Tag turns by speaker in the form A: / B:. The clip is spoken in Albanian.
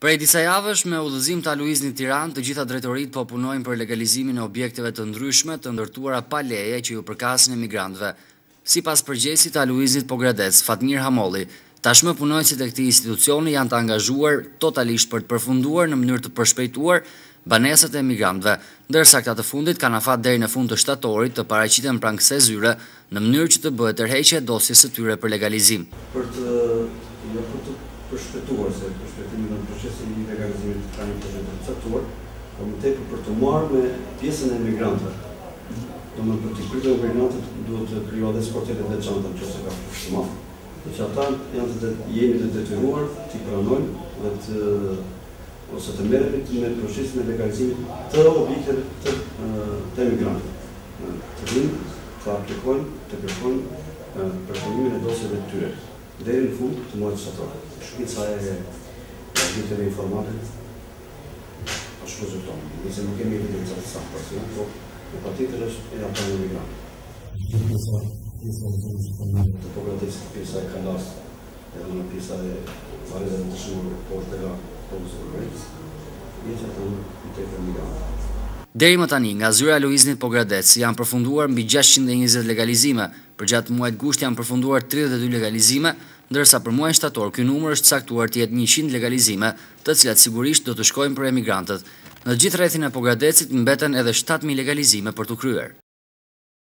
A: Prej disa javësh me udhëzim ta luizni Tiranë, të gjitha drejtoritë po punojnë për legalizimin e objekteve të ndryshme të ndërtuara pa leje që ju përkasin emigrantëve. Sipas përgjegjësit ta luiznit Pogradec, Fatmir Hamolli, tashmë punojësit e këtij institucioni janë të angazhuar totalisht për të përfunduar në mënyrë të përshpejtuar banesat e emigrantëve, ndërsa këta të fundit kanë afat deri në fund të shtatorit të paraqiten pranë kësaj zyre në mënyrë që të bëhet tërheqje e dosjes së tyre për legalizim.
B: Për të përshpejtuar se përshpejtimi në procesin e legalizimit ka një proces të caktuar, por më tepër për të marrë me pjesën e emigrantëve. Domethënë për të pritur emigrantët duhet të krijohet edhe sportet e veçanta nëse ka shumë. Dhe që ata jeni të detyruar të pranojnë dhe ose të merreni me procesin e legalizimit të objekteve të emigrantëve. Të vinë, të aplikojnë, të kërkojnë përfunimin e dosjeve të tyre deri në fund të muajit shtator. Shpica e objekteve informale ashtu rezulton. Nëse nuk kemi evidencë të saktë, po patjetër është e ata emigrantë. Të Pogradecit, pjesa e Kalas, edhe në pjesa e Varezave të Shënur, poshtë e la Pogradecit, jetë ata në tepër emigrantë.
A: Deri më tani, nga zyra e luiznit Pogradec janë përfunduar mbi 620 legalizime, për gjatë muajit gusht janë përfunduar 32 legalizime, ndërsa për muajin shtator ky numër është caktuar të jetë 100 legalizime, të cilat sigurisht do të shkojnë për emigrantët. Në gjithë rrethin e Pogradecit mbeten edhe 7000 legalizime për të kryer.